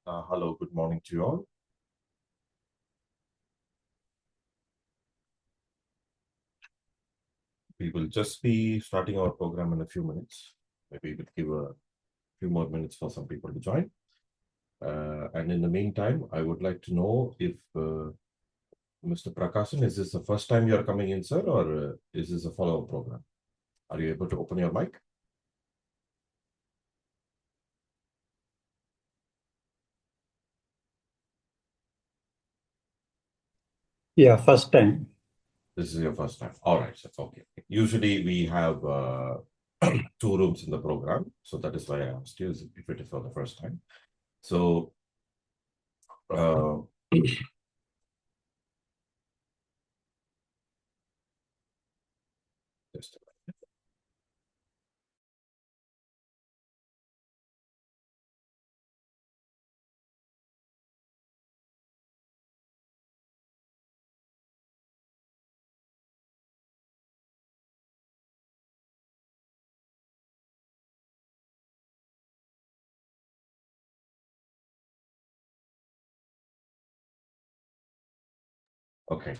Hello, good morning to you all. We will just be starting our program in a few minutes. Maybe we'll give a few more minutes for some people to join. And in the meantime, I would like to know if Mr. Prakasan, is this the first time you are coming in, sir, or is this a follow-up program? Are you able to open your mic? Yeah, first time. This is your first time. All right, sir. Okay. Usually we have two rooms in the program, so that is why I asked you if it is for the first time. So, uh, just okay.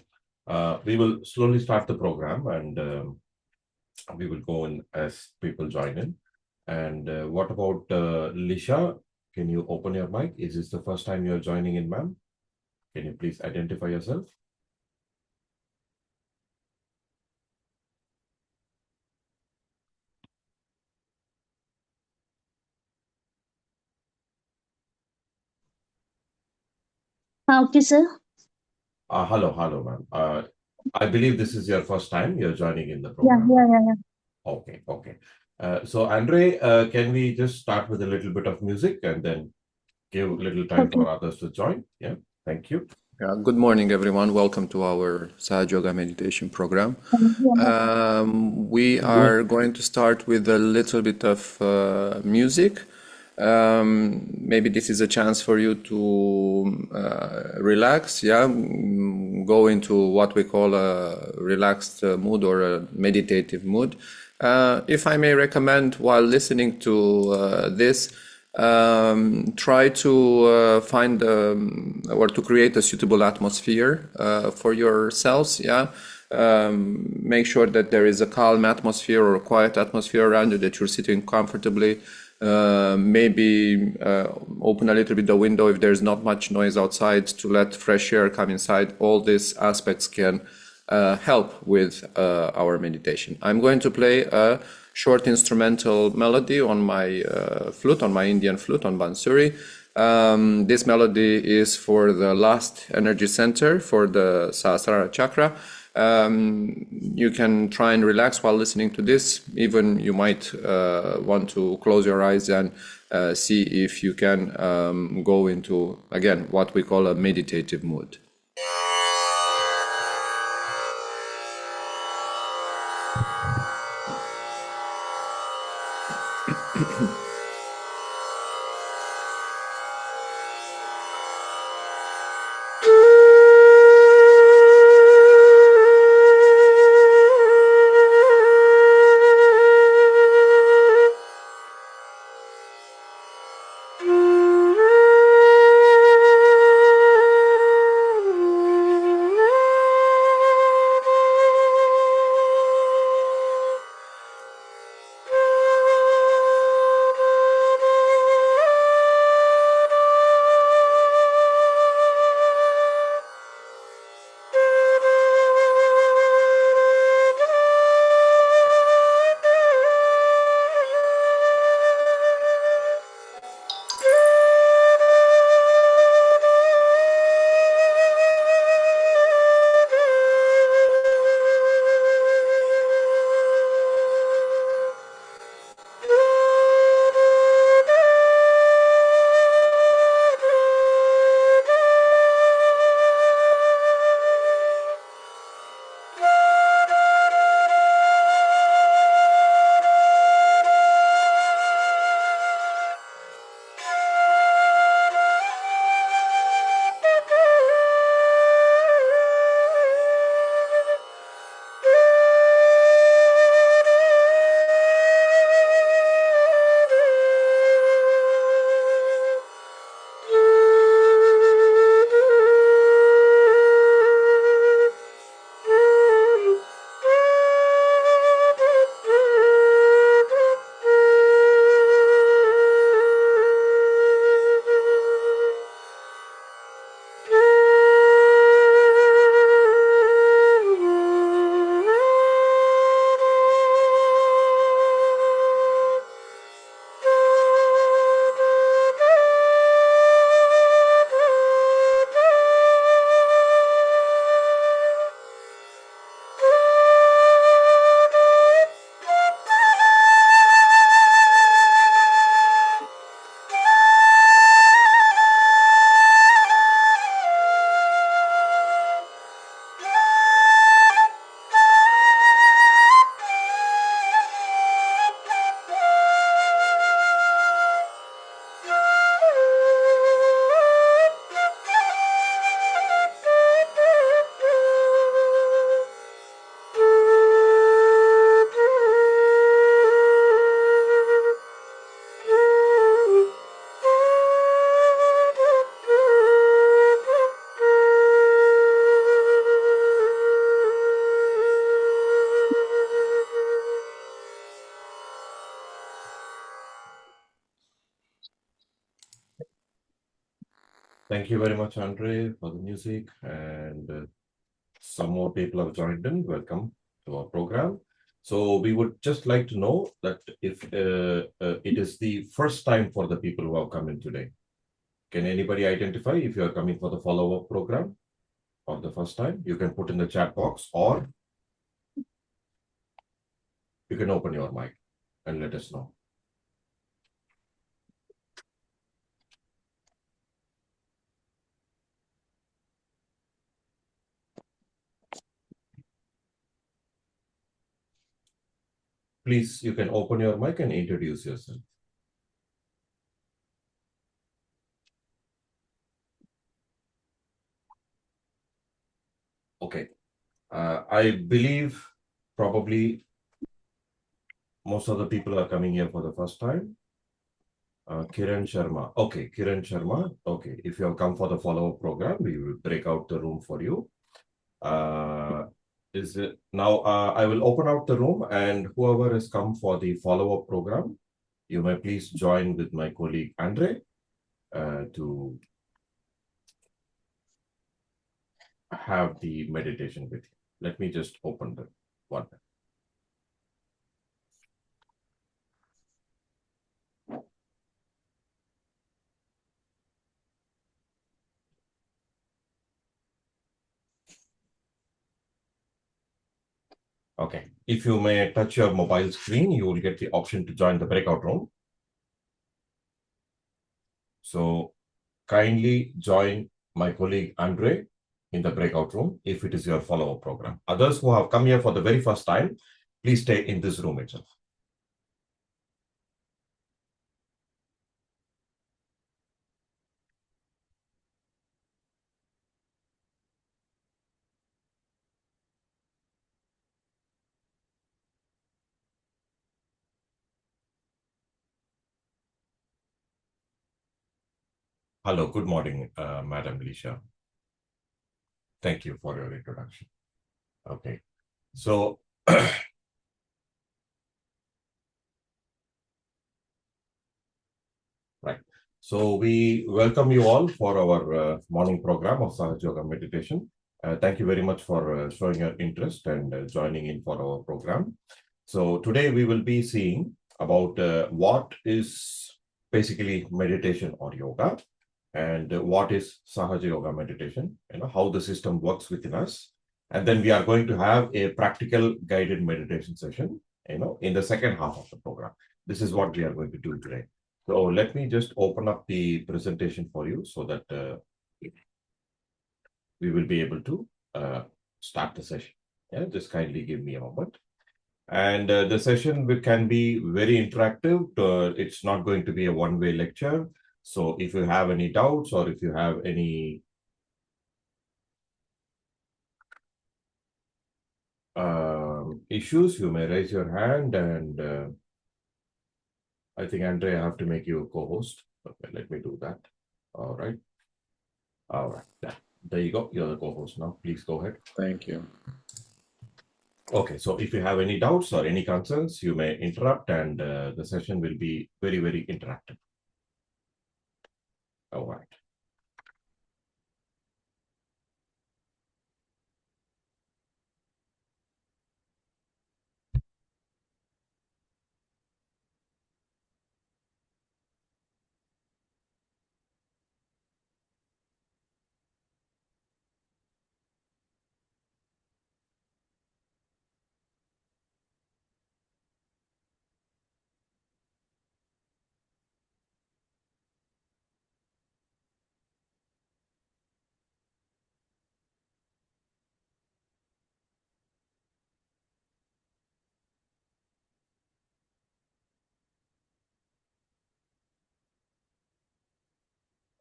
We will slowly start the program and we will go in as people join in. And what about Lisha? Can you open your mic? Is this the first time you're joining in, ma'am? Can you please identify yourself? Okay, sir. Hello, ma'am. I believe this is your first time you're joining in the Yeah, program, yeah, right? yeah, yeah. Okay. So, Andre, can we just start with a little bit of music and then give a little time Okay. for others to join? Yeah, thank you. Good morning, everyone. Welcome to our Sahaja Yoga meditation program. Yeah. We are going to start with a little bit of music. Maybe this is a chance for you to relax, go into what we call a relaxed mood or a meditative mood. If I may recommend while listening to this, try to find or to create a suitable atmosphere for yourselves. Make sure that there is a calm atmosphere or a quiet atmosphere around you, that you're sitting comfortably. Maybe open a little bit the window if there's not much noise outside to let fresh air come inside. All these aspects can help with our meditation. I'm going to play a short instrumental melody on my flute, on my Indian flute, on Bansuri. This melody is for the last energy center, for the Sahasrara chakra. You can try and relax while listening to this. Even you might want to close your eyes and see if you can go into, again, what we call a meditative mood. Thank you very much, Andre, for the music. And some more people have joined in. Welcome to our program. So we would just like to know that if it is the first time for the people who have come in today. Can anybody identify if you are coming for the follow-up program or the first time? You can put in the chat box, or you can open your mic and let us know. Please, you can open your mic and introduce yourself. Okay. I believe probably most of the people are coming here for the first time. Kiran Sharma. Okay, Kiran Sharma. Okay, if you have come for the follow-up program, we will break out the room for you. Is it now? I will open out the room, and whoever has come for the follow-up program, you may please join with my colleague Andre to have the meditation with you. Let me just open the one. Okay. If you may touch your mobile screen, you will get the option to join the breakout room. So kindly join my colleague Andre in the breakout room if it is your follow-up program. Others who have come here for the very first time, please stay in this room itself. Hello, good morning, Madam Lisha. Thank you for your introduction. Okay, so right. So we welcome you all for our morning program of Sahaja Yoga meditation. Thank you very much for showing your interest and joining in for our program. So today we will be seeing about what is basically meditation or yoga, and what is Sahaja Yoga meditation, how the system works within us. And then we are going to have a practical guided meditation session, in the second half of the program. This is what we are going to do today. So let me just open up the presentation for you so that we will be able to start the session. Yeah, just kindly give me a moment. And the session can be very interactive. It's not going to be a one-way lecture. So if you have any doubts or if you have any issues, you may raise your hand, and I think, Andre, I have to make you a co-host. Okay, let me do that. All right. All right. Yeah. There you go. You're the co-host now. Please go ahead. Thank you. Okay, so if you have any doubts or any concerns, you may interrupt, and the session will be very, very interactive. All right.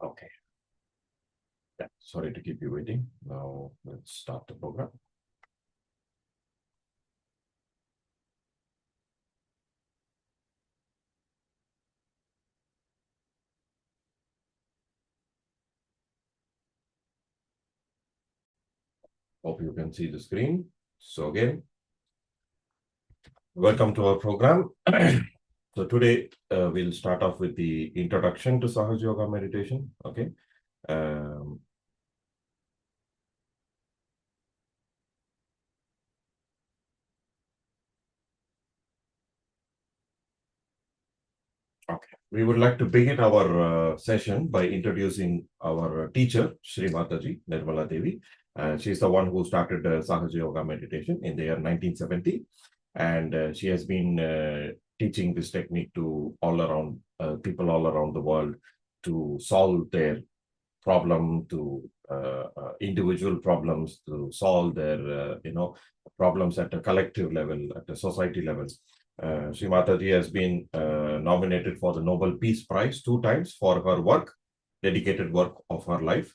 Okay. Yeah, sorry to keep you waiting. Now let's start the program. Hope you can see the screen. So again, welcome to our program. So today we'll start off with the introduction to Sahaja Yoga meditation. Okay. Um, Okay, we would like to begin our session by introducing our teacher, Sri Mataji, Nirmala Devi. She's the one who started Sahaja Yoga meditation in the year 1970. And she has been teaching this technique to people all around the world to solve their problem, to individual problems, to solve their problems at a collective level, at a society level. Sri Mataji has been nominated for the Nobel Peace Prize 2 times for her work, dedicated work of her life.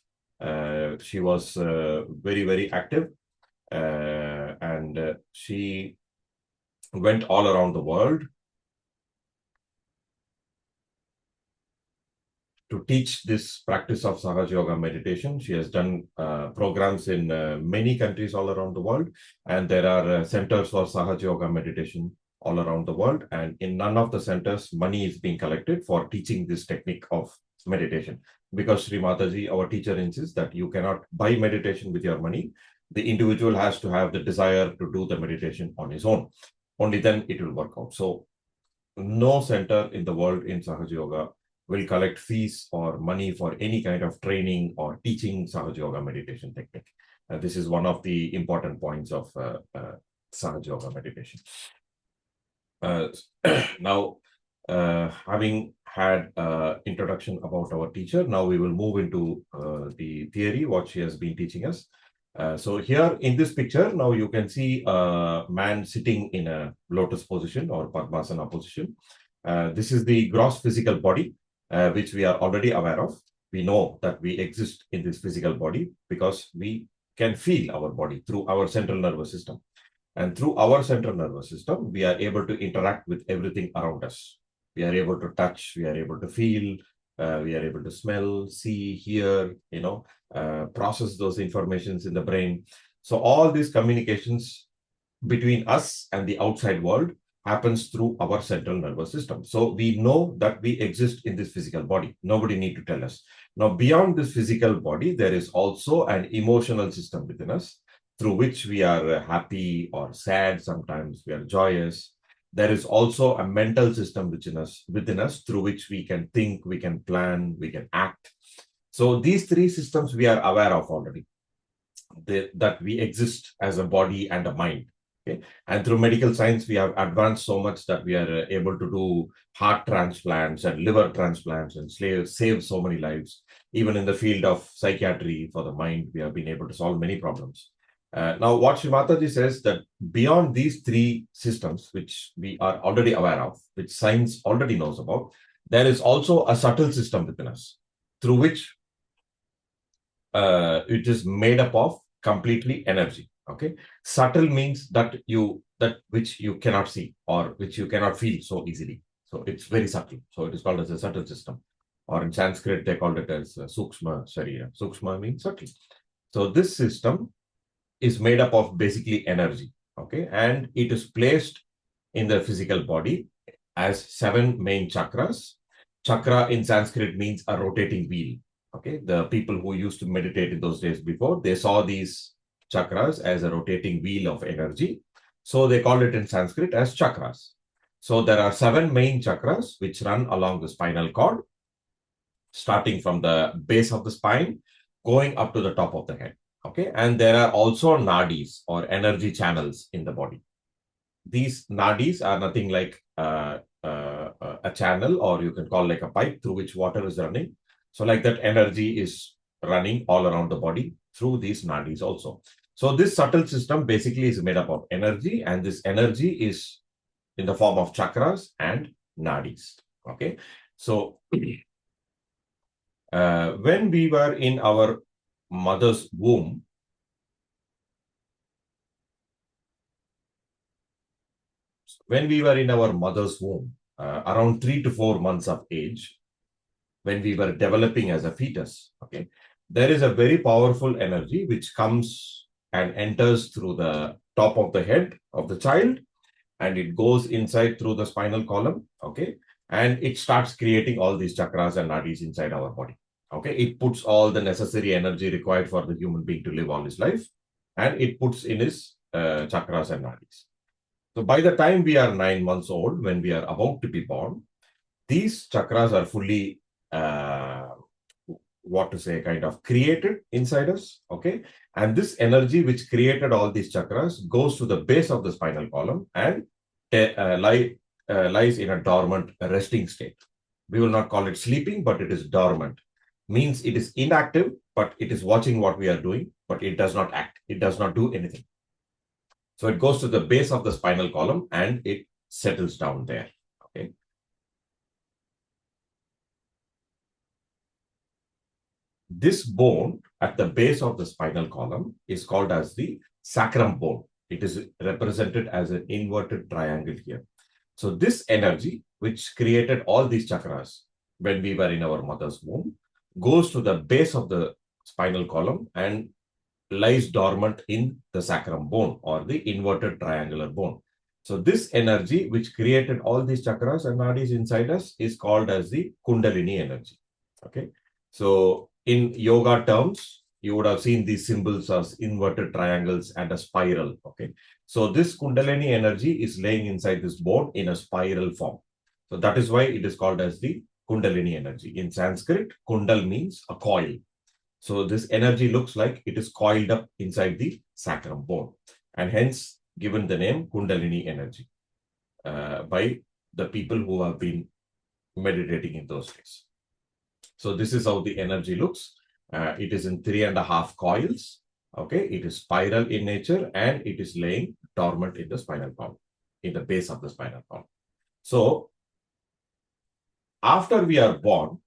She was very, very active, and she went all around the world to teach this practice of Sahaja Yoga meditation. She has done programs in many countries all around the world, and there are centers for Sahaja Yoga meditation all around the world. And in none of the centers, money is being collected for teaching this technique of meditation. Because Sri Mataji, our teacher, insists that you cannot buy meditation with your money. The individual has to have the desire to do the meditation on his own. Only then it will work out. So no center in the world in Sahaja Yoga will collect fees or money for any kind of training or teaching Sahaja Yoga meditation technique. This is one of the important points of Sahaja Yoga meditation. Now, having had introduction about our teacher, now we will move into the theory, what she has been teaching us. So here in this picture, now you can see a man sitting in a lotus position or Padmasana position. This is the gross physical body, which we are already aware of. We know that we exist in this physical body because we can feel our body through our central nervous system. And through our central nervous system, we are able to interact with everything around us. We are able to touch, we are able to feel, we are able to smell, see, hear, process those informations in the brain. So all these communications between us and the outside world happens through our central nervous system. So we know that we exist in this physical body. Nobody need to tell us. Now, beyond this physical body, there is also an emotional system within us through which we are happy or sad. Sometimes we are joyous. There is also a mental system within us through which we can think, we can plan, we can act. So these three systems we are aware of already, that we exist as a body and a mind. Okay? And through medical science, we have advanced so much that we are able to do heart transplants and liver transplants and save so many lives. Even in the field of psychiatry for the mind, we have been able to solve many problems. Now, what Sri Mataji says that beyond these three systems, which we are already aware of, which science already knows about, there is also a subtle system within us through which it is made up of completely energy. Okay, subtle means that which you cannot see or which you cannot feel so easily. So it's very subtle. So it is called as a subtle system. Or in Sanskrit, they called it as Sukshma Sharira. Sukshma means subtle. So this system is made up of basically energy. Okay, and it is placed in the physical body as 7 main chakras. Chakra in Sanskrit means a rotating wheel. Okay, the people who used to meditate in those days before, they saw these chakras as a rotating wheel of energy. So they called it in Sanskrit as chakras. So there are 7 main chakras which run along the spinal cord, starting from the base of the spine, going up to the top of the head. Okay, and there are also nadis or energy channels in the body. These nadis are nothing like a channel, or you can call like a pipe through which water is running. So like that, energy is running all around the body through these nadis also. So this subtle system basically is made up of energy, and this energy is in the form of chakras and nadis. Okay, so when we were in our mother's womb, around 3 to 4 months of age, when we were developing as a fetus, okay, there is a very powerful energy which comes and enters through the top of the head of the child, and it goes inside through the spinal column, okay, and it starts creating all these chakras and nadis inside our body. Okay, it puts all the necessary energy required for the human being to live all his life, and it puts in his chakras and nadis. So by the time we are 9 months old, when we are about to be born, these chakras are fully, what to say, kind of created inside us. Okay, and this energy which created all these chakras goes to the base of the spinal column and lies in a dormant resting state. We will not call it sleeping, but it is dormant. Means it is inactive, but it is watching what we are doing, but it does not act. It does not do anything. So it goes to the base of the spinal column and it settles down there. Okay. This bone at the base of the spinal column is called as the sacrum bone. It is represented as an inverted triangle here. So this energy, which created all these chakras when we were in our mother's womb, goes to the base of the spinal column and lies dormant in the sacrum bone or the inverted triangular bone. So this energy, which created all these chakras and nadis inside us, is called as the Kundalini energy. Okay. So in yoga terms, you would have seen these symbols as inverted triangles and a spiral. Okay. So this Kundalini energy is laying inside this bone in a spiral form. So that is why it is called as the Kundalini energy. In Sanskrit, Kundal means a coil. So this energy looks like it is coiled up inside the sacrum bone, and hence given the name Kundalini energy by the people who have been meditating in those days. So this is how the energy looks. It is in 3.5 coils. Okay, it is spiral in nature and it is laying dormant in the spinal column, in the base of the spinal column. So after we are born,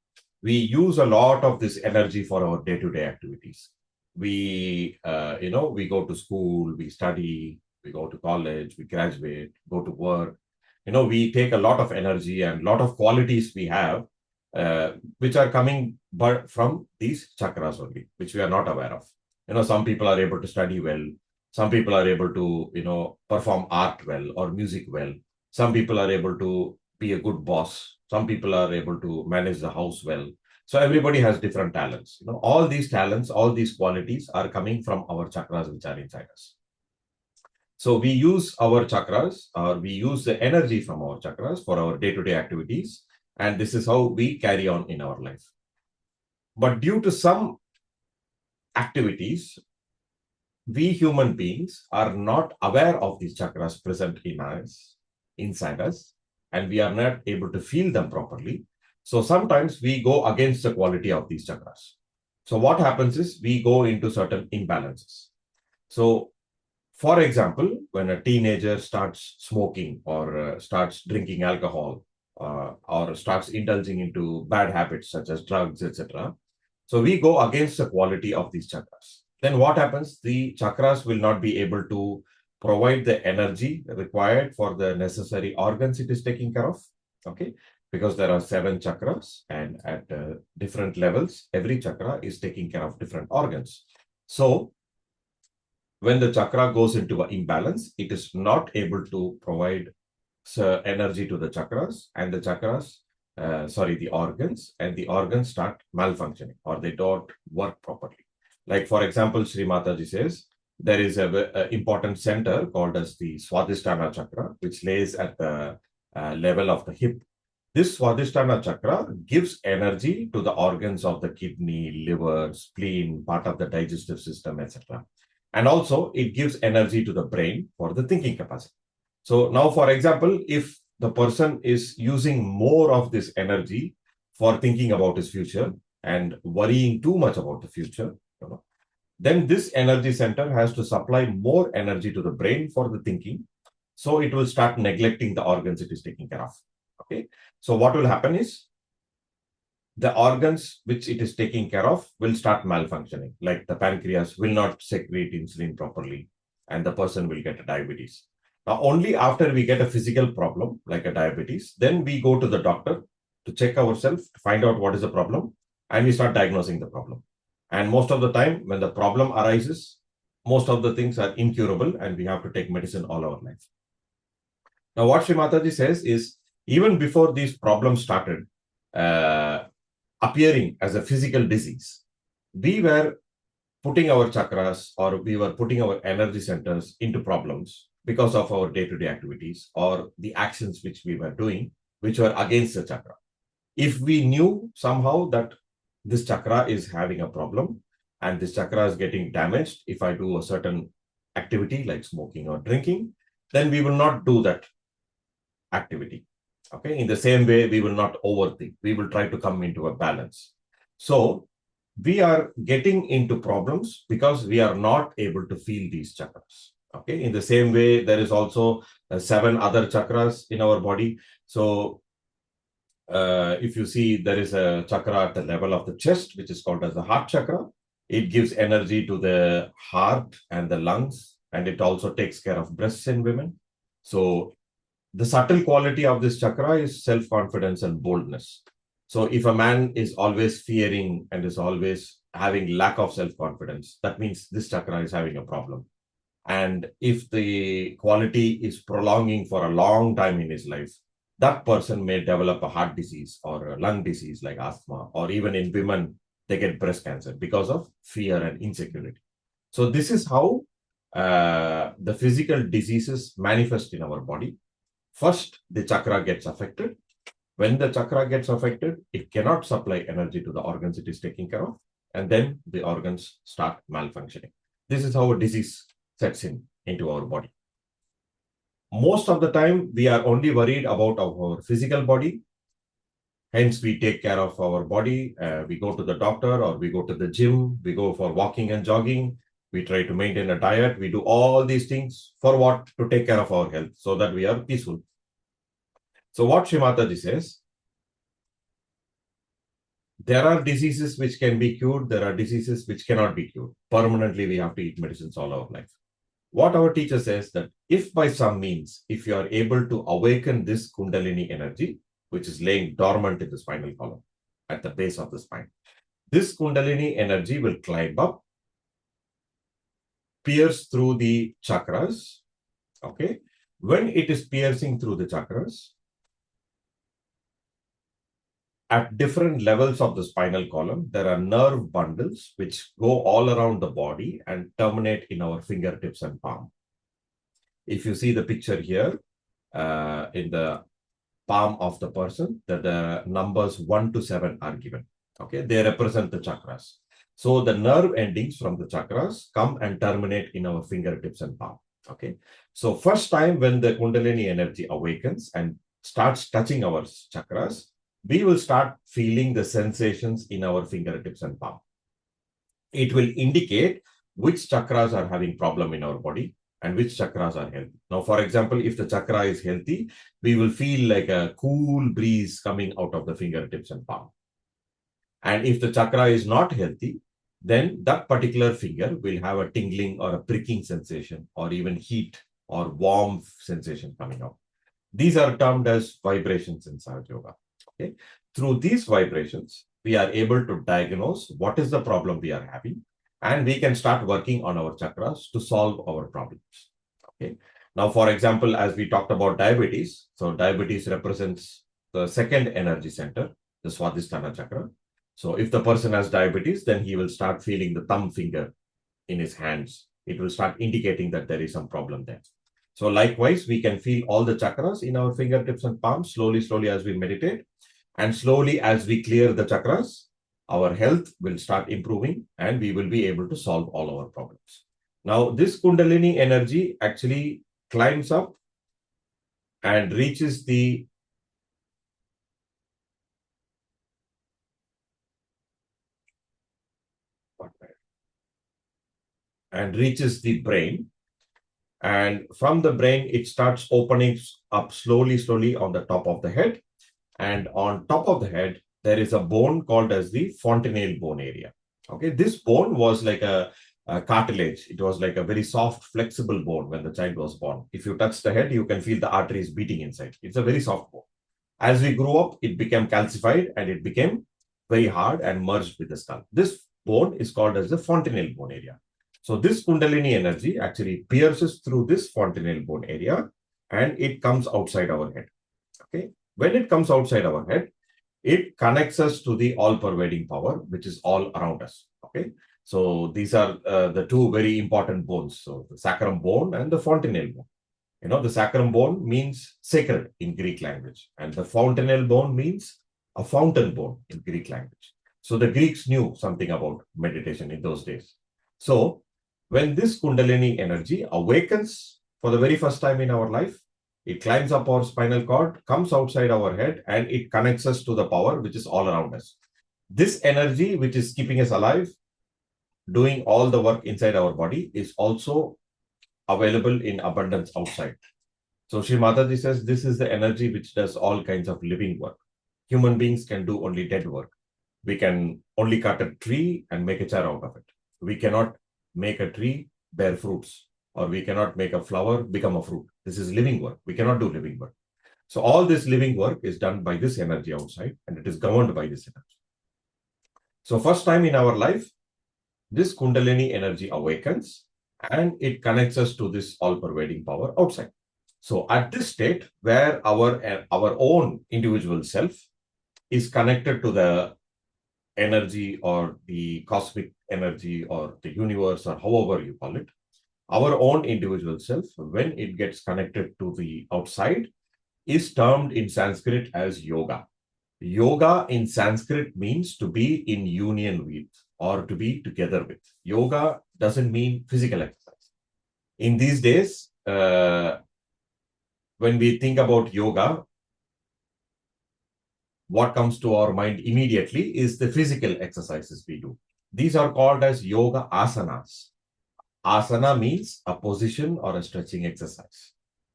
we use a lot of this energy for our day-to-day activities. We, we go to school, we study, we go to college, we graduate, go to work. We take a lot of energy and a lot of qualities we have, which are coming but from these chakras only, which we are not aware of. Some people are able to study well. Some people are able to, perform art well or music well. Some people are able to be a good boss. Some people are able to manage the house well. So everybody has different talents. All these talents, all these qualities are coming from our chakras which are inside us. So we use our chakras, or we use the energy from our chakras for our day-to-day activities. And this is how we carry on in our life. But due to some activities, we human beings are not aware of these chakras present in us, inside us, and we are not able to feel them properly. So sometimes we go against the quality of these chakras. So what happens is we go into certain imbalances. So for example, when a teenager starts smoking or starts drinking alcohol or starts indulging into bad habits such as drugs, etc. So we go against the quality of these chakras. Then what happens? The chakras will not be able to provide the energy required for the necessary organs it is taking care of. Okay, because there are 7 chakras, and at different levels, every chakra is taking care of different organs. So when the chakra goes into an imbalance, it is not able to provide energy to the chakras, and the chakras, the organs, and the organs start malfunctioning or they don't work properly. Like, for example, Sri Mataji says, there is a important center called as the Swadhisthana chakra, which lays at the level of the hip. This Swadhisthana chakra gives energy to the organs of the kidney, liver, spleen, part of the digestive system, etc. And also, it gives energy to the brain for the thinking capacity. So now, for example, if the person is using more of this energy for thinking about his future and worrying too much about the future, then this energy center has to supply more energy to the brain for the thinking. So it will start neglecting the organs it is taking care of. Okay. So what will happen is the organs which it is taking care of will start malfunctioning. Like the pancreas will not secrete insulin properly and the person will get a diabetes. Now, only after we get a physical problem like a diabetes, then we go to the doctor to check ourselves, to find out what is the problem, and we start diagnosing the problem. And most of the time, when the problem arises, most of the things are incurable and we have to take medicine all our life. Now, what Sri Mataji says is, even before these problems started, appearing as a physical disease, we were putting our chakras or we were putting our energy centers into problems because of our day-to-day activities or the actions which we were doing, which were against the chakra. If we knew somehow that this chakra is having a problem and this chakra is getting damaged if I do a certain activity like smoking or drinking, then we will not do that activity. Okay. In the same way, we will not overthink. We will try to come into a balance. So we are getting into problems because we are not able to feel these chakras. Okay. In the same way, there is also 7 other chakras in our body. So if you see, there is a chakra at the level of the chest, which is called as the heart chakra. It gives energy to the heart and the lungs, and it also takes care of breasts in women. So the subtle quality of this chakra is self-confidence and boldness. So if a man is always fearing and is always having lack of self-confidence, that means this chakra is having a problem. And if the quality is prolonging for a long time in his life, that person may develop a heart disease or a lung disease like asthma, or even in women, they get breast cancer because of fear and insecurity. So this is how the physical diseases manifest in our body. First, the chakra gets affected. When the chakra gets affected, it cannot supply energy to the organs it is taking care of, and then the organs start malfunctioning. This is how a disease sets in into our body. Most of the time, we are only worried about our physical body. Hence, we take care of our body. We go to the doctor or we go to the gym. We go for walking and jogging. We try to maintain a diet. We do all these things for what? To take care of our health so that we are peaceful. So what Shrimataji says, there are diseases which can be cured. There are diseases which cannot be cured. Permanently, we have to eat medicines all our life. What our teacher says that if by some means, if you are able to awaken this Kundalini energy, which is laying dormant in the spinal column at the base of the spine, this Kundalini energy will climb up, pierce through the chakras. Okay. When it is piercing through the chakras, at different levels of the spinal column, there are nerve bundles which go all around the body and terminate in our fingertips and palm. If you see the picture here, in the palm of the person, that the numbers 1 to 7 are given. Okay, they represent the chakras. So the nerve endings from the chakras come and terminate in our fingertips and palm. Okay, so first time when the Kundalini energy awakens and starts touching our chakras, we will start feeling the sensations in our fingertips and palm. It will indicate which chakras are having problem in our body and which chakras are healthy. Now, for example, if the chakra is healthy, we will feel like a cool breeze coming out of the fingertips and palm. And if the chakra is not healthy, then that particular finger will have a tingling or a pricking sensation or even heat or warm sensation coming out. These are termed as vibrations in Sahaja Yoga. Okay. Through these vibrations, we are able to diagnose what is the problem we are having, and we can start working on our chakras to solve our problems. Okay. Now, for example, as we talked about diabetes, so diabetes represents the second energy center, the Swadhisthana chakra. So if the person has diabetes, then he will start feeling the thumb finger in his hands. It will start indicating that there is some problem there. So likewise, we can feel all the chakras in our fingertips and palms slowly as we meditate. And slowly as we clear the chakras, our health will start improving and we will be able to solve all our problems. Now, this Kundalini energy actually climbs up and reaches the brain. And from the brain, it starts opening up slowly on the top of the head. And on top of the head, there is a bone called as the fontanelle bone area. Okay, this bone was like a cartilage. It was like a very soft, flexible bone when the child was born. If you touch the head, you can feel the arteries beating inside. It's a very soft bone. As we grew up, it became calcified and it became very hard and merged with the skull. This bone is called as the fontanelle bone area. So this Kundalini energy actually pierces through this fontanelle bone area and it comes outside our head. Okay. When it comes outside our head, it connects us to the all-pervading power, which is all around us. Okay, so these are the two very important bones. So the sacrum bone and the fontanelle bone. The sacrum bone means sacred in Greek language, and the fontanelle bone means a fountain bone in Greek language. So the Greeks knew something about meditation in those days. So when this Kundalini energy awakens for the very first time in our life, it climbs up our spinal cord, comes outside our head, and it connects us to the power which is all around us. This energy, which is keeping us alive, doing all the work inside our body, is also available in abundance outside. So Sri Mataji says this is the energy which does all kinds of living work. Human beings can do only dead work. We can only cut a tree and make a chair out of it. We cannot make a tree bear fruits, or we cannot make a flower become a fruit. This is living work. We cannot do living work. So all this living work is done by this energy outside, and it is governed by this energy. So first time in our life, this Kundalini energy awakens and it connects us to this all-pervading power outside. So at this state where our own individual self is connected to the energy or the cosmic energy or the universe or however you call it, our own individual self, when it gets connected to the outside, is termed in Sanskrit as yoga. Yoga in Sanskrit means to be in union with or to be together with. Yoga doesn't mean physical exercise. In these days, when we think about yoga, what comes to our mind immediately is the physical exercises we do. These are called as yoga asanas. Asana means a position or a stretching exercise.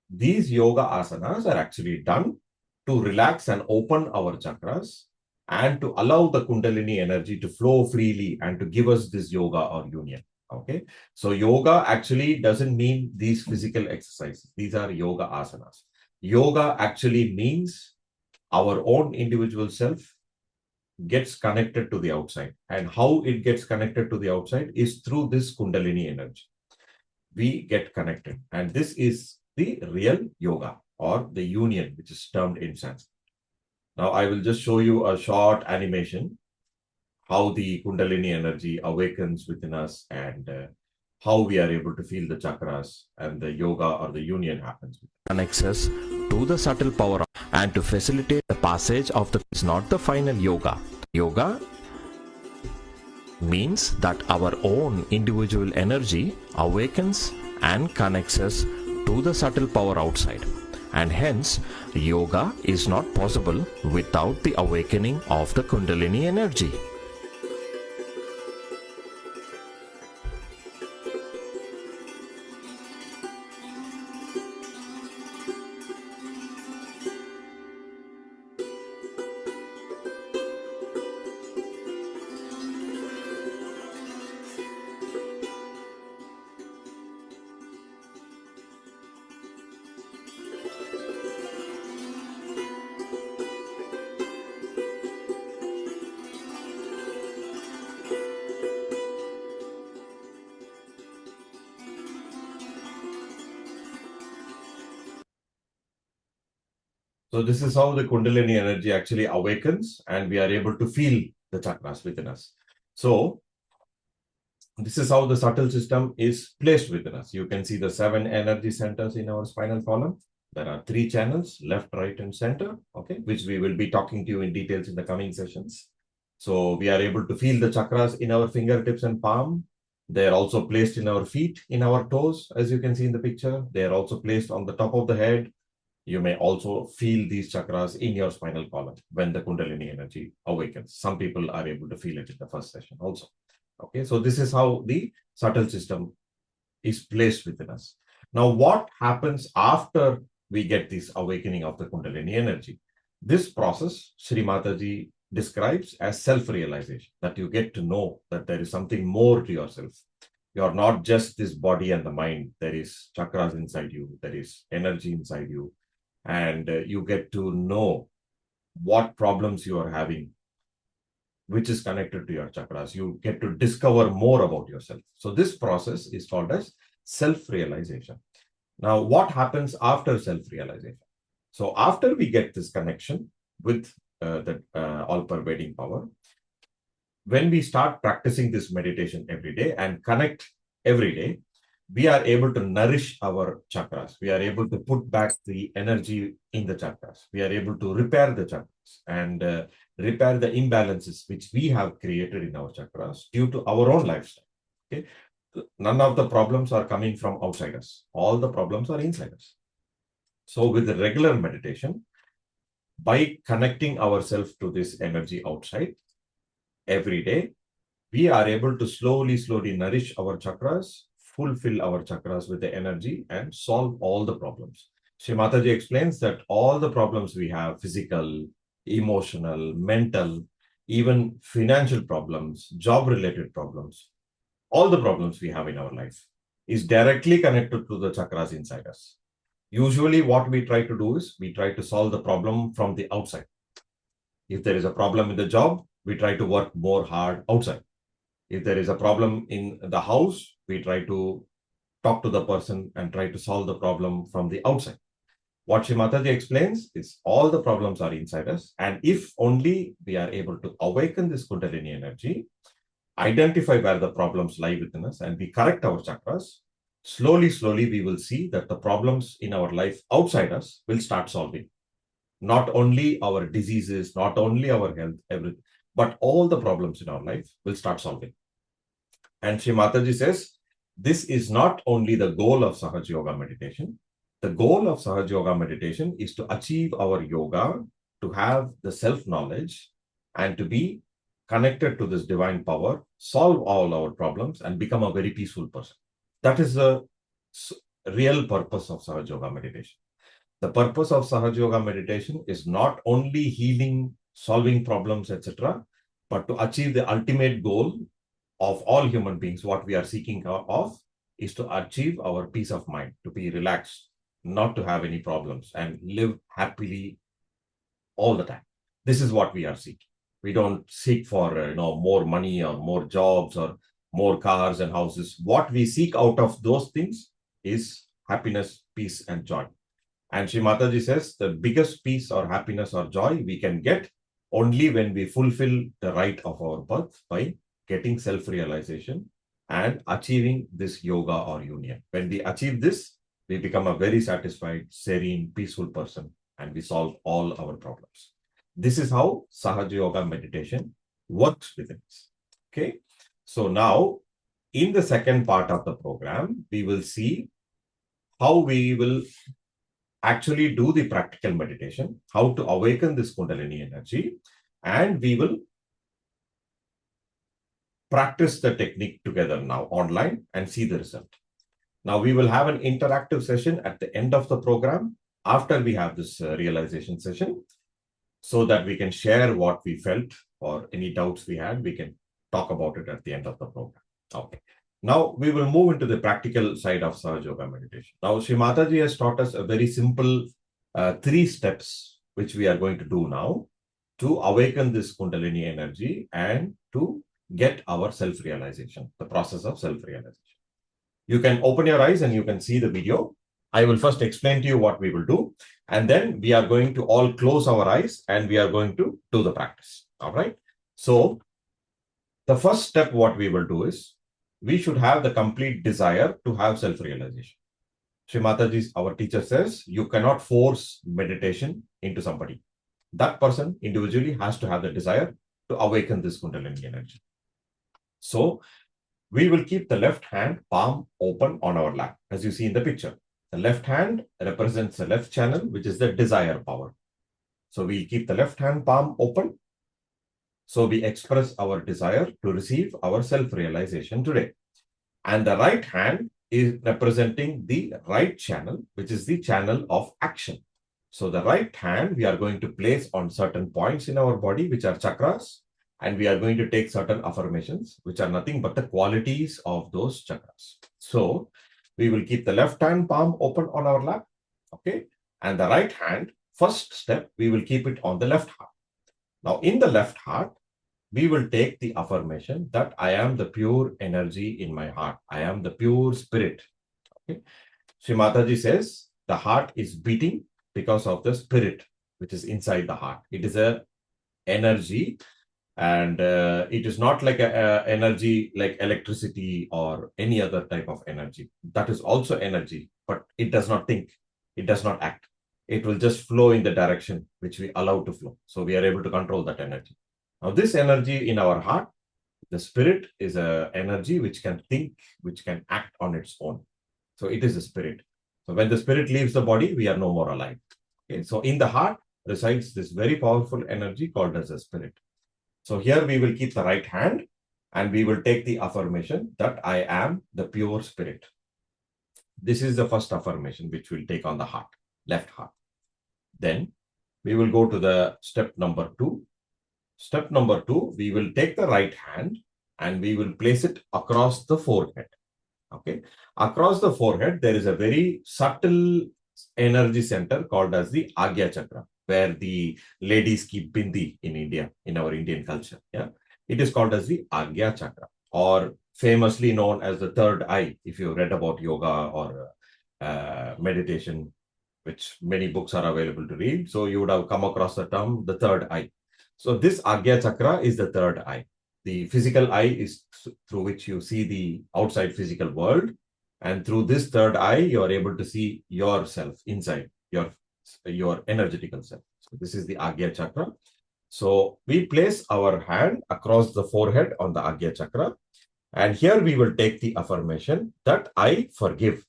These yoga asanas are actually done to relax and open our chakras and to allow the Kundalini energy to flow freely and to give us this yoga or union. Okay, so yoga actually doesn't mean these physical exercises. These are yoga asanas. Yoga actually means our own individual self gets connected to the outside. And how it gets connected to the outside is through this Kundalini energy. We get connected. And this is the real yoga or the union, which is termed in Sanskrit. Now, I will just show you a short animation, how the Kundalini energy awakens within us and how we are able to feel the chakras and the yoga or the union happens. Connects us to the subtle power and to facilitate the passage of the is not the final yoga. Yoga means that our own individual energy awakens and connects us to the subtle power outside, and hence yoga is not possible without the awakening of the Kundalini energy. So this is how the Kundalini energy actually awakens and we are able to feel the chakras within us. So this is how the subtle system is placed within us. You can see the 7 energy centers in our spinal column. There are 3 channels, left, right, and center, okay, which we will be talking to you in details in the coming sessions. So we are able to feel the chakras in our fingertips and palm. They are also placed in our feet, in our toes, as you can see in the picture. They are also placed on the top of the head. You may also feel these chakras in your spinal column when the Kundalini energy awakens. Some people are able to feel it in the first session also. Okay, so this is how the subtle system is placed within us. Now, what happens after we get this awakening of the Kundalini energy? This process, Sri Mataji describes as self-realization, that you get to know that there is something more to yourself. You are not just this body and the mind. There is chakras inside you. There is energy inside you. And you get to know what problems you are having, which is connected to your chakras. You get to discover more about yourself. So this process is called as self-realization. Now, what happens after self-realization? So after we get this connection with that all-pervading power. When we start practicing this meditation every day and connect every day, we are able to nourish our chakras. We are able to put back the energy in the chakras. We are able to repair the chakras and repair the imbalances which we have created in our chakras due to our own lifestyle. Okay, none of the problems are coming from outside us. All the problems are inside us. So with the regular meditation, by connecting ourselves to this energy outside every day, we are able to slowly nourish our chakras, fulfill our chakras with the energy and solve all the problems. Shri Mataji explains that all the problems we have, physical, emotional, mental, even financial problems, job-related problems, all the problems we have in our life is directly connected to the chakras inside us. Usually what we try to do is we try to solve the problem from the outside. If there is a problem in the job, we try to work more hard outside. If there is a problem in the house, we try to talk to the person and try to solve the problem from the outside. What Shri Mataji explains is all the problems are inside us. And if only we are able to awaken this Kundalini energy, identify where the problems lie within us, and we correct our chakras, slowly we will see that the problems in our life outside us will start solving. Not only our diseases, not only our health, everything, but all the problems in our life will start solving. And Shri Mataji says, this is not only the goal of Sahaja Yoga meditation. The goal of Sahaja Yoga meditation is to achieve our yoga, to have the self-knowledge and to be connected to this divine power, solve all our problems and become a very peaceful person. That is the real purpose of Sahaja Yoga meditation. The purpose of Sahaja Yoga meditation is not only healing, solving problems, etc., but to achieve the ultimate goal of all human beings. What we are seeking of is to achieve our peace of mind, to be relaxed, not to have any problems and live happily all the time. This is what we are seeking. We don't seek for more money or more jobs or more cars and houses. What we seek out of those things is happiness, peace and joy. And Shri Mataji says the biggest peace or happiness or joy we can get only when we fulfill the right of our birth by getting self-realization and achieving this yoga or union. When we achieve this, we become a very satisfied, serene, peaceful person and we solve all our problems. This is how Sahaja Yoga meditation works within us. Okay. So now, in the second part of the program, we will see how we will actually do the practical meditation, how to awaken this Kundalini energy, and we will practice the technique together now online and see the result. Now we will have an interactive session at the end of the program after we have this realization session so that we can share what we felt or any doubts we had. We can talk about it at the end of the program. Okay. Now we will move into the practical side of Sahaja Yoga meditation. Now Shri Mataji has taught us a very simple 3 steps which we are going to do now to awaken this Kundalini energy and to get our self-realization, the process of self-realization. You can open your eyes and you can see the video. I will first explain to you what we will do, and then we are going to all close our eyes and we are going to do the practice. All right. So the first step, what we will do is we should have the complete desire to have self-realization. Shri Mataji, our teacher, says you cannot force meditation into somebody. That person individually has to have the desire to awaken this Kundalini energy. So we will keep the left hand palm open on our lap, as you see in the picture. The left hand represents the left channel, which is the desire power. So we keep the left hand palm open. So we express our desire to receive our self-realization today. And the right hand is representing the right channel, which is the channel of action. So the right hand we are going to place on certain points in our body, which are chakras. And we are going to take certain affirmations, which are nothing but the qualities of those chakras. So we will keep the left hand palm open on our lap. Okay. And the right hand, first step, we will keep it on the left heart. Now in the left heart, we will take the affirmation that I am the pure energy in my heart. I am the pure spirit. Okay. Shri Mataji says the heart is beating because of the spirit, which is inside the heart. It is a energy, and it is not like a energy like electricity or any other type of energy. That is also energy, but it does not think, it does not act. It will just flow in the direction which we allow to flow. So we are able to control that energy. Now, this energy in our heart, the spirit, is a energy which can think, which can act on its own. So it is a spirit. So when the spirit leaves the body, we are no more alive. Okay. So in the heart resides this very powerful energy called as a spirit. So here we will keep the right hand and we will take the affirmation that I am the pure spirit. This is the first affirmation which we'll take on the heart, left heart. Then we will go to the step number 2. Step number 2, we will take the right hand and we will place it across the forehead. Okay. Across the forehead, there is a very subtle energy center called as the Agya Chakra, where the ladies keep bindi in India, in our Indian culture. Yeah. It is called as the Agya Chakra, or famously known as the third eye, if you read about yoga or meditation, which many books are available to read. So you would have come across the term, the third eye. So this Agya Chakra is the third eye. The physical eye is through which you see the outside physical world. And through this third eye, you are able to see yourself inside, your energetical self. So this is the Agya Chakra. So we place our hand across the forehead on the Agya Chakra. And here we will take the affirmation that I forgive.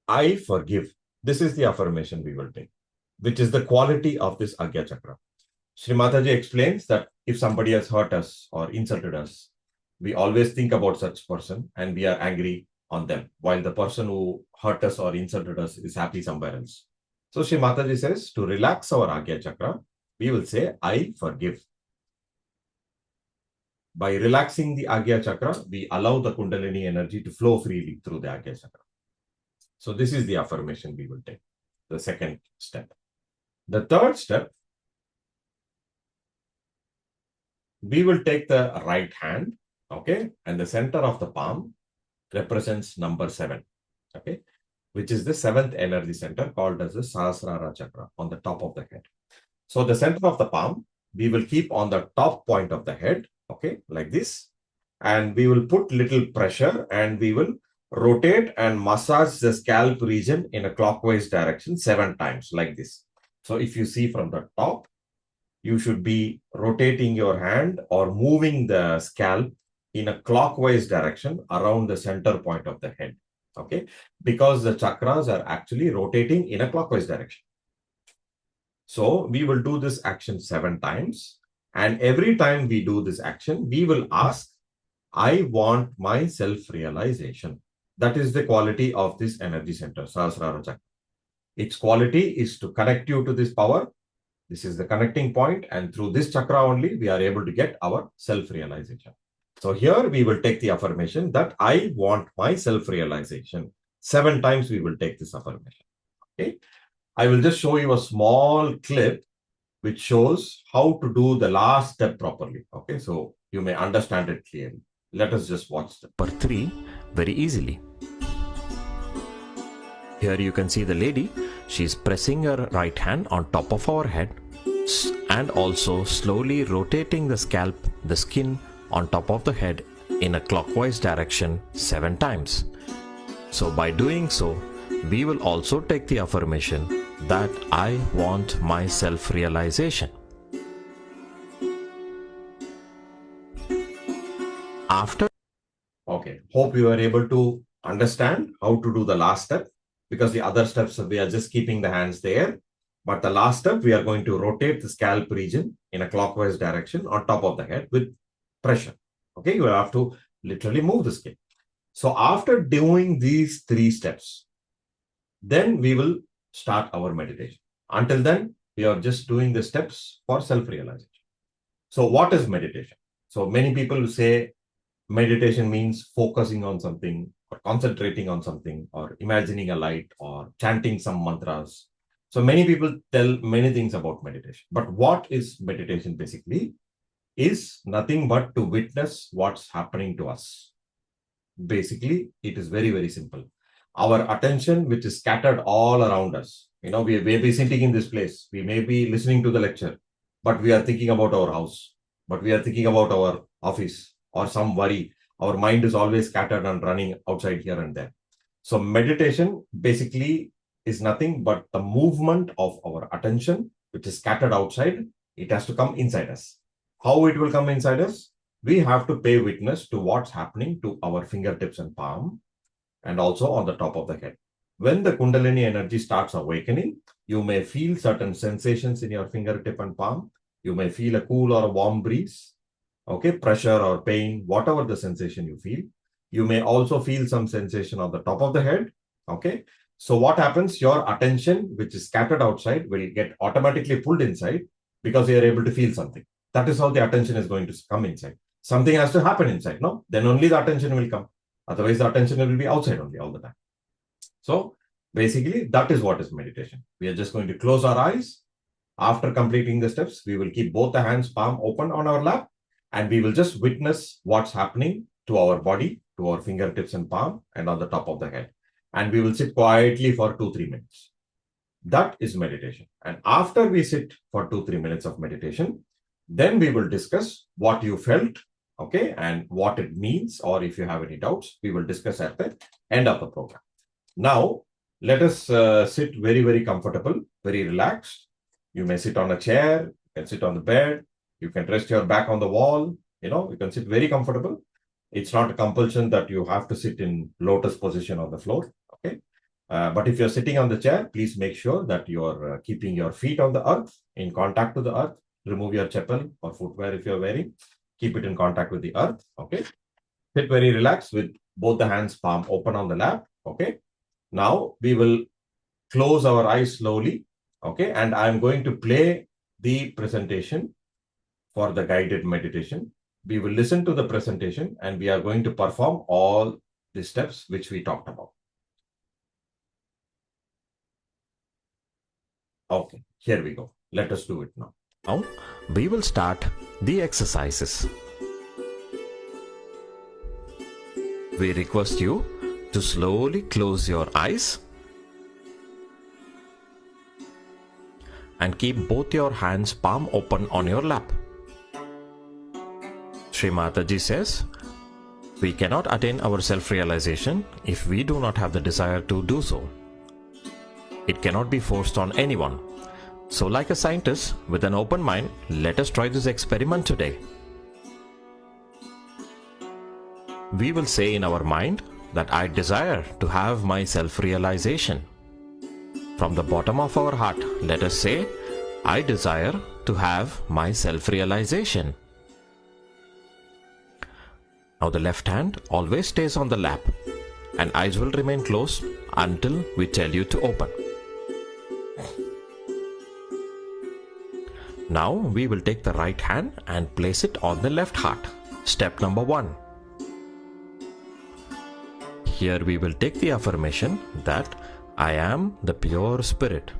I forgive. This is the affirmation we will take, which is the quality of this Agya Chakra. Sri Mataji explains that if somebody has hurt us or insulted us, we always think about such person and we are angry on them, while the person who hurt us or insulted us is happy somewhere else. So Sri Mataji says, to relax our Agya Chakra, we will say, I forgive. By relaxing the Agya Chakra, we allow the Kundalini energy to flow freely through the Agya Chakra. So this is the affirmation we will take, the second step. The third step, we will take the right hand, okay, and the center of the palm represents number 7, okay, which is the 7th energy center called as the Sahasrara Chakra on the top of the head. So the center of the palm, we will keep on the top point of the head, okay, like this, and we will put little pressure and we will rotate and massage the scalp region in a clockwise direction 7 times like this. So if you see from the top, you should be rotating your hand or moving the scalp in a clockwise direction around the center point of the head, okay, because the chakras are actually rotating in a clockwise direction. So we will do this action 7 times, and every time we do this action, we will ask, I want my self-realization. That is the quality of this energy center, Sahasrara Chakra. Its quality is to connect you to this power. This is the connecting point, and through this chakra only, we are able to get our self-realization. So here we will take the affirmation that I want my self-realization. 7 times we will take this affirmation. Okay. I will just show you a small clip which shows how to do the last step properly. Okay, so you may understand it clearly. Let us just watch that. Number 3 very easily. Here you can see the lady. She's pressing her right hand on top of our head and also slowly rotating the scalp, the skin on top of the head in a clockwise direction 7 times. So by doing so, we will also take the affirmation that I want my self-realization. After Okay, hope you are able to understand how to do the last step, because the other steps we are just keeping the hands there. But the last step, we are going to rotate the scalp region in a clockwise direction on top of the head with pressure. Okay, you will have to literally move the skin. So after doing these 3 steps, then we will start our meditation. Until then, we are just doing the steps for self-realization. So what is meditation? So many people say meditation means focusing on something or concentrating on something or imagining a light or chanting some mantras. So many people tell many things about meditation. But what is meditation basically? Is nothing but to witness what's happening to us. Basically, it is very, very simple. Our attention, which is scattered all around us. You know, we may be sitting in this place. We may be listening to the lecture. but we are thinking about our house, but we are thinking about our office or some worry. Our mind is always scattered and running outside here and there. So meditation basically is nothing but the movement of our attention, which is scattered outside. It has to come inside us. How it will come inside us? We have to pay witness to what's happening to our fingertips and palm, and also on the top of the head. When the Kundalini energy starts awakening, you may feel certain sensations in your fingertip and palm. You may feel a cool or a warm breeze, okay, pressure or pain, whatever the sensation you feel. You may also feel some sensation on the top of the head, okay. So what happens? Your attention, which is scattered outside, will get automatically pulled inside because you are able to feel something. That is how the attention is going to come inside. Something has to happen inside, no? Then only the attention will come. Otherwise, the attention will be outside only all the time. So basically, that is what is meditation. We are just going to close our eyes. After completing the steps, we will keep both the hands palm open on our lap, and we will just witness what's happening to our body, to our fingertips and palm, and on the top of the head. And we will sit quietly for 2-3 minutes. That is meditation. And after we sit for 2-3 minutes of meditation, then we will discuss what you felt, okay, and what it means, or if you have any doubts, we will discuss at the end of the program. Now, let us sit very, very comfortable, very relaxed. You may sit on a chair, you can sit on the bed, you can rest your back on the wall, you can sit very comfortable. It's not a compulsion that you have to sit in lotus position on the floor, okay? But if you're sitting on the chair, please make sure that you're keeping your feet on the earth, in contact to the earth. Remove your chappal or footwear if you're wearing. Keep it in contact with the earth, okay? Sit very relaxed with both the hands palm open on the lap, okay? Now, we will close our eyes slowly, okay? And I'm going to play the presentation for the guided meditation. We will listen to the presentation and we are going to perform all the steps which we talked about. Okay, here we go. Let us do it now. Now, we will start the exercises. We request you to slowly close your eyes and keep both your hands palm open on your lap. Sri Mataji says, we cannot attain our self-realization if we do not have the desire to do so. It cannot be forced on anyone. So like a scientist with an open mind, let us try this experiment today. We will say in our mind that I desire to have my self-realization. From the bottom of our heart, let us say, I desire to have my self-realization. Now the left hand always stays on the lap and eyes will remain closed until we tell you to open. Now we will take the right hand and place it on the left heart. Step number 1. Here we will take the affirmation that I am the pure spirit.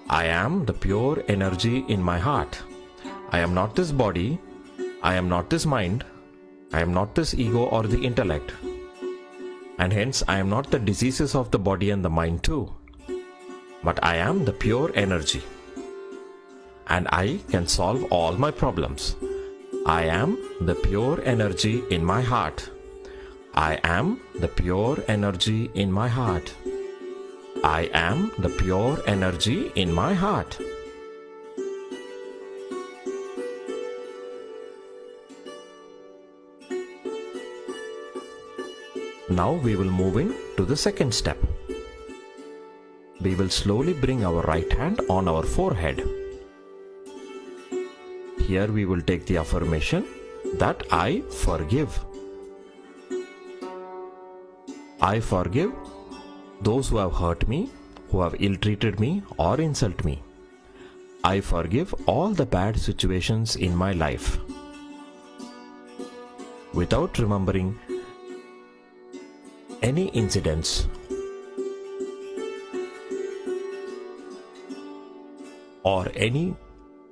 I am the pure energy in my heart. I am not this body. I am not this mind. I am not this ego or the intellect. And hence I am not the diseases of the body and the mind too. But I am the pure energy. And I can solve all my problems. I am the pure energy in my heart. I am the pure energy in my heart. I am the pure energy in my heart. Now we will move in to the second step. We will slowly bring our right hand on our forehead. Here we will take the affirmation that I forgive. I forgive those who have hurt me, who have ill-treated me or insulted me. I forgive all the bad situations in my life. Without remembering any incidents or any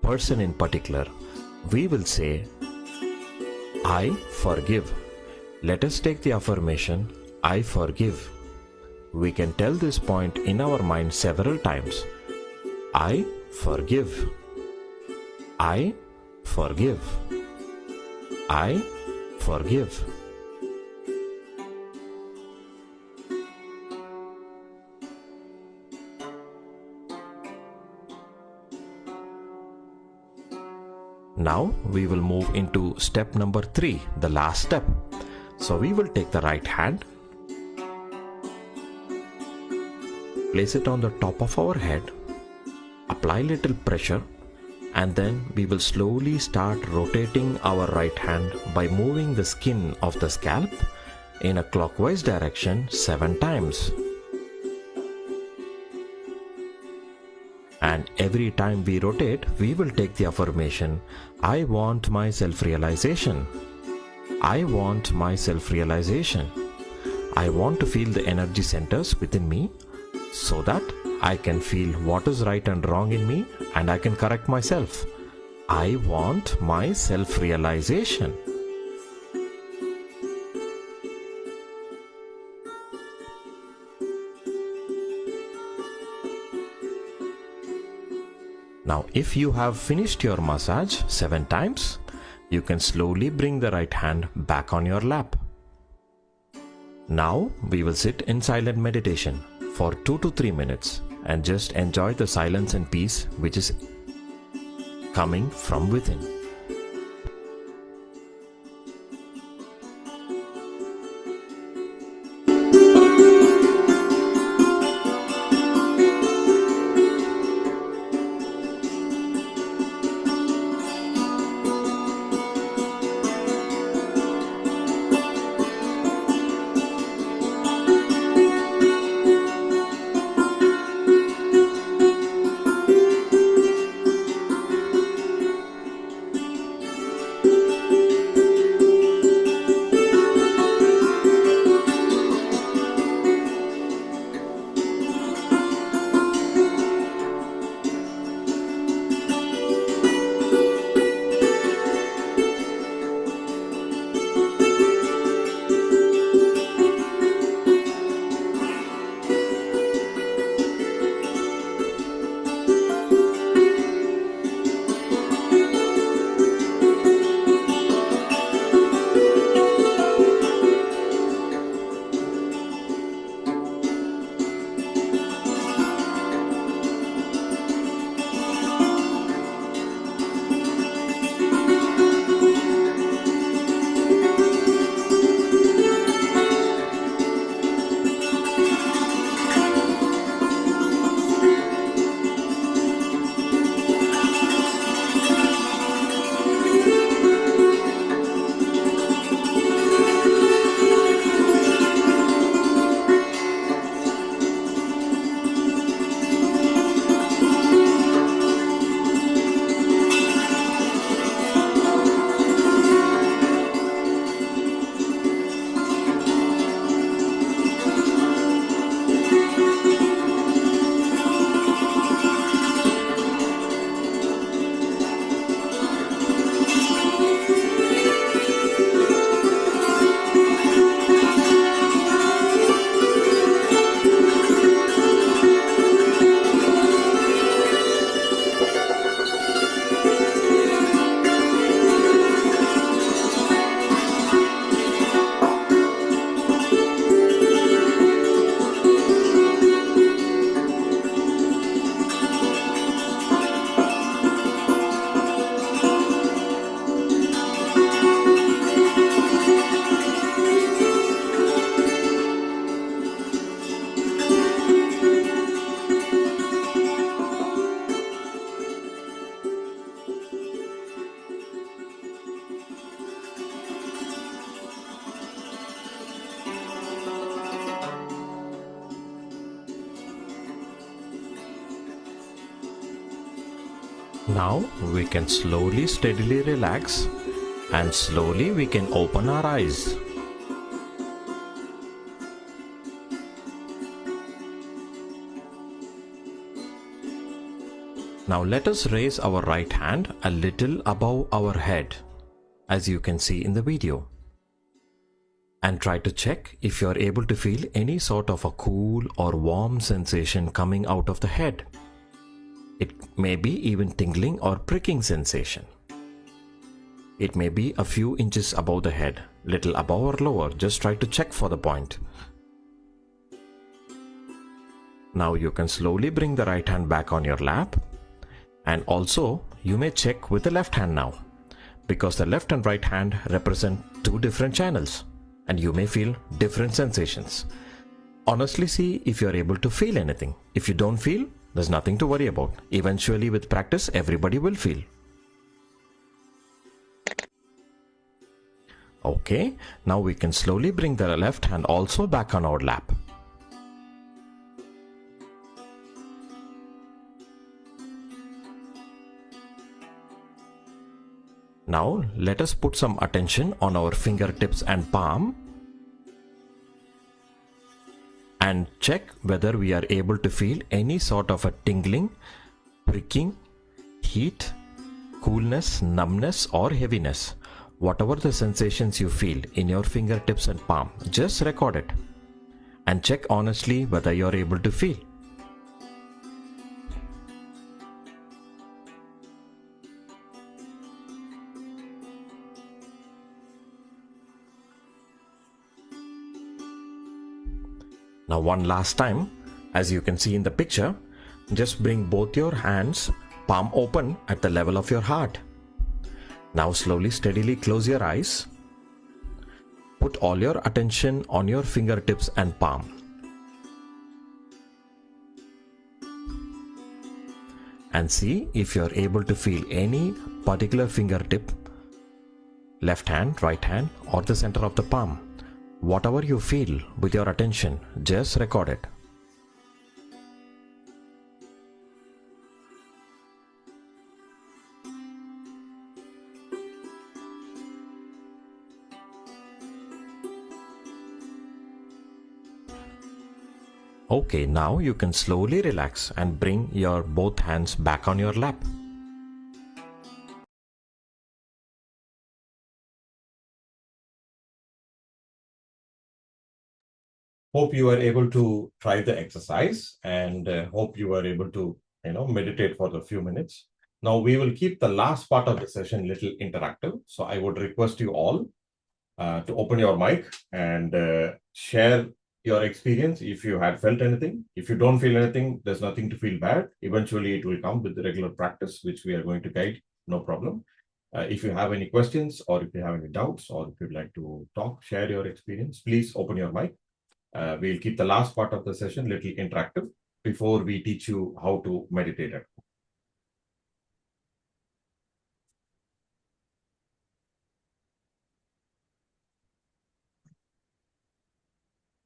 person in particular, we will say, I forgive. Let us take the affirmation, I forgive. We can tell this point in our mind several times. I forgive. I forgive. I forgive. Now we will move into step number 3, the last step. So we will take the right hand, place it on the top of our head, apply little pressure, and then we will slowly start rotating our right hand by moving the skin of the scalp in a clockwise direction 7 times. And every time we rotate, we will take the affirmation, I want my self-realization. I want my self-realization. I want to feel the energy centers within me so that I can feel what is right and wrong in me and I can correct myself. I want my self-realization. Now, if you have finished your massage 7 times, you can slowly bring the right hand back on your lap. Now, we will sit in silent meditation for 2 to 3 minutes and just enjoy the silence and peace which is coming from within. Now we can slowly, steadily relax and slowly we can open our eyes. Now let us raise our right hand a little above our head, as you can see in the video. And try to check if you are able to feel any sort of a cool or warm sensation coming out of the head. It may be even tingling or pricking sensation. It may be a few inches above the head, little above or lower. Just try to check for the point. Now you can slowly bring the right hand back on your lap, and also you may check with the left hand now, because the left and right hand represent two different channels and you may feel different sensations. Honestly see if you are able to feel anything. If you don't feel, there's nothing to worry about. Eventually with practice, everybody will feel. Okay, now we can slowly bring the left hand also back on our lap. Now let us put some attention on our fingertips and palm and check whether we are able to feel any sort of a tingling, pricking, heat, coolness, numbness or heaviness. Whatever the sensations you feel in your fingertips and palm, just record it and check honestly whether you are able to feel. Now one last time, as you can see in the picture, just bring both your hands palm open at the level of your heart. Now slowly, steadily close your eyes. Put all your attention on your fingertips and palm. And see if you are able to feel any particular fingertip, left hand, right hand or the center of the palm. Whatever you feel with your attention, just record it. Okay, now you can slowly relax and bring your both hands back on your lap. Hope you are able to try the exercise and hope you are able to, meditate for a few minutes. Now we will keep the last part of the session little interactive. So I would request you all to open your mic and share your experience if you had felt anything. If you don't feel anything, there's nothing to feel bad. Eventually it will come with the regular practice, which we are going to guide, no problem. If you have any questions or if you have any doubts or if you'd like to talk, share your experience, please open your mic. We'll keep the last part of the session little interactive before we teach you how to meditate at home.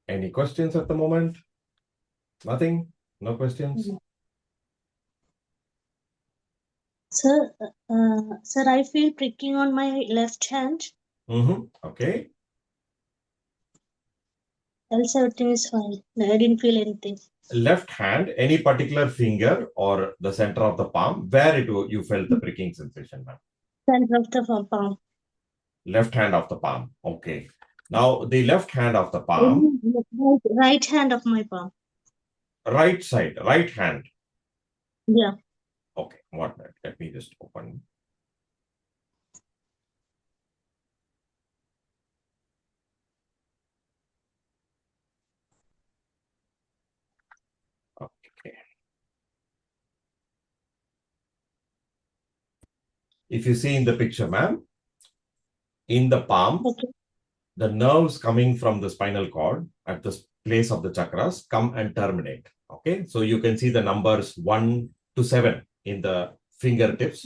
Any questions at the moment? Nothing? No questions? Sir, I feel pricking on my left hand. Okay. Else everything is fine. I didn't feel anything. Left hand, any particular finger or the center of the palm, where you felt the pricking sensation, ma'am? Center of the palm. Left hand of the palm. Okay. Now the left hand of the palm. Right hand of my palm. Right side, right hand. Yeah. Okay. One minute. Let me just open. Okay. If you see in the picture, ma'am, in the palm, Okay. the nerves coming from the spinal cord at the place of the chakras come and terminate. Okay. So you can see the numbers 1 to 7 in the fingertips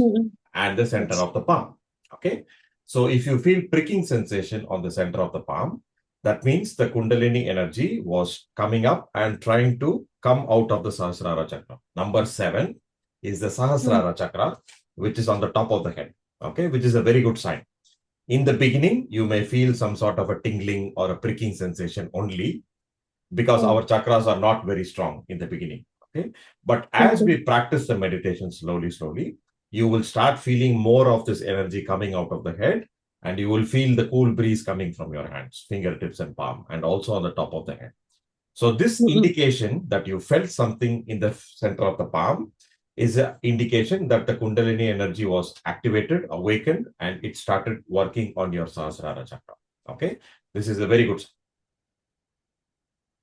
and the center of the palm. Okay. So if you feel pricking sensation on the center of the palm, that means the Kundalini energy was coming up and trying to come out of the Sahasrara chakra. Number 7 is the Sahasrara chakra, which is on the top of the head. Okay, which is a very good sign. In the beginning, you may feel some sort of a tingling or a pricking sensation only because our chakras are not very strong in the beginning. Okay, but as we practice the meditation slowly, you will start feeling more of this energy coming out of the head, and you will feel the cool breeze coming from your hands, fingertips and palm, and also on the top of the head. So this indication that you felt something in the center of the palm is an indication that the Kundalini energy was activated, awakened, and it started working on your Sahasrara chakra. Okay, this is a very good sign.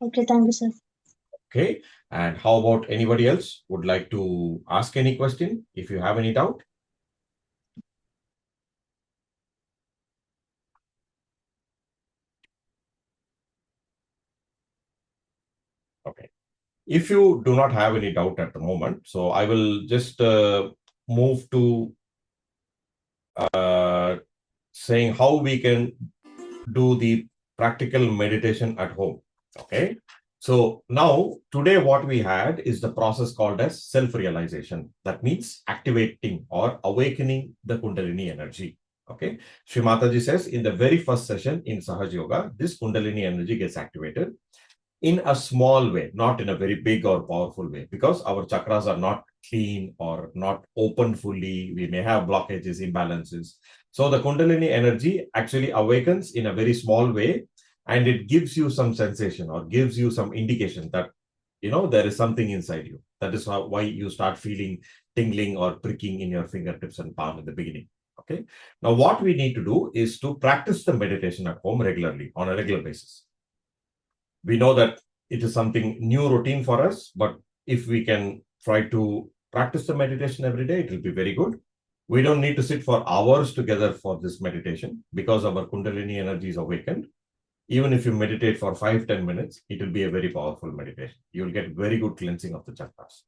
Okay, thank you, sir. Okay, and how about anybody else would like to ask any question if you have any doubt? Okay. If you do not have any doubt at the moment, so I will just move to saying how we can do the practical meditation at home. Okay. So now, today, what we had is the process called as self-realization. That means activating or awakening the Kundalini energy. Okay. Shri Mataji says in the very first session in Sahaja Yoga, this Kundalini energy gets activated in a small way, not in a very big or powerful way, because our chakras are not clean or not open fully. We may have blockages, imbalances. So the Kundalini energy actually awakens in a very small way, and it gives you some sensation or gives you some indication that, there is something inside you. That is why you start feeling tingling or pricking in your fingertips and palm in the beginning. Okay. Now, what we need to do is to practice the meditation at home regularly, on a regular basis. We know that it is something new routine for us, but if we can try to practice the meditation every day, it will be very good. We don't need to sit for hours together for this meditation because our Kundalini energy is awakened. Even if you meditate for 5-10 minutes, it will be a very powerful meditation. You will get very good cleansing of the chakras.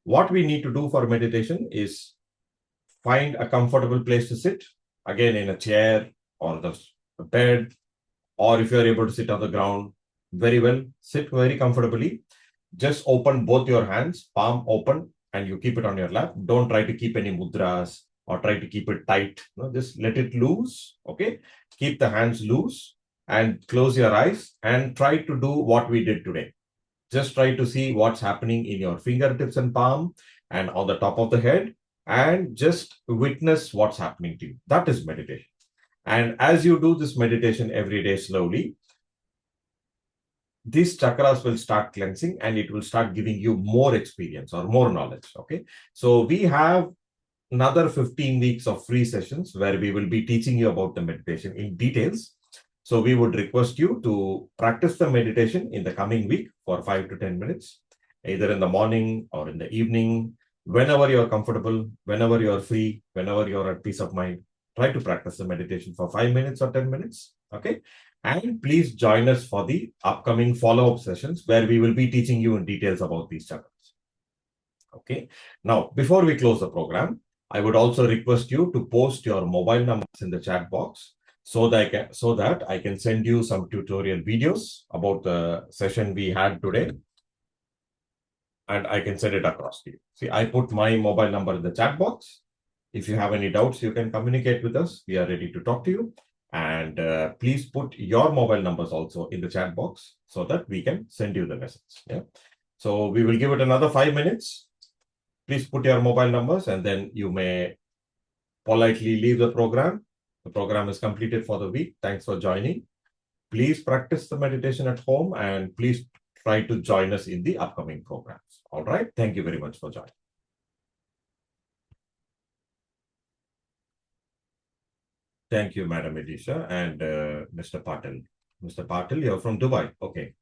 What we need to do for meditation is find a comfortable place to sit, again in a chair or the bed, or if you are able to sit on the ground, very well, sit very comfortably. Just open both your hands, palm open, and you keep it on your lap. Don't try to keep any mudras or try to keep it tight. No, just let it loose. Okay. Keep the hands loose and close your eyes and try to do what we did today. Just try to see what's happening in your fingertips and palm and on the top of the head, and just witness what's happening to you. That is meditation. And as you do this meditation every day slowly, these chakras will start cleansing and it will start giving you more experience or more knowledge. Okay. So we have another 15 weeks of free sessions where we will be teaching you about the meditation in details. So we would request you to practice the meditation in the coming week for 5 to 10 minutes, either in the morning or in the evening, whenever you're comfortable, whenever you're free, whenever you're at peace of mind. Try to practice the meditation for 5 minutes or 10 minutes. Okay. And please join us for the upcoming follow-up sessions where we will be teaching you in details about these chakras. Okay. Now, before we close the program, I would also request you to post your mobile numbers in the chat box so that I can send you some tutorial videos about the session we had today, and I can send it across to you. See, I put my mobile number in the chat box. If you have any doubts, you can communicate with us. We are ready to talk to you. And please put your mobile numbers also in the chat box so that we can send you the message. Yeah. So we will give it another 5 minutes. Please put your mobile numbers and then you may politely leave the program. The program is completed for the week. Thanks for joining. Please practice the meditation at home and please try to join us in the upcoming programs. All right. Thank you very much for joining. Thank you, Madam Edisha and Mr. Patel. Mr. Patel, you're from Dubai. Okay.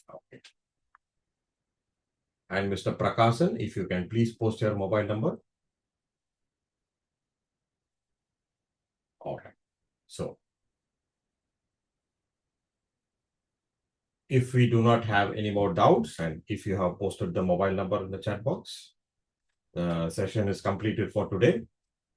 Okay. And Mr. Prakasan, if you can please post your mobile number. All right. So, if we do not have any more doubts and if you have posted the mobile number in the chat box, the session is completed for today.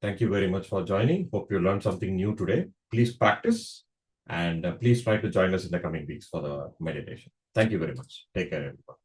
Thank you very much for joining. Hope you learned something new today. Please practice and please try to join us in the coming weeks for the meditation. Thank you very much. Take care, everyone.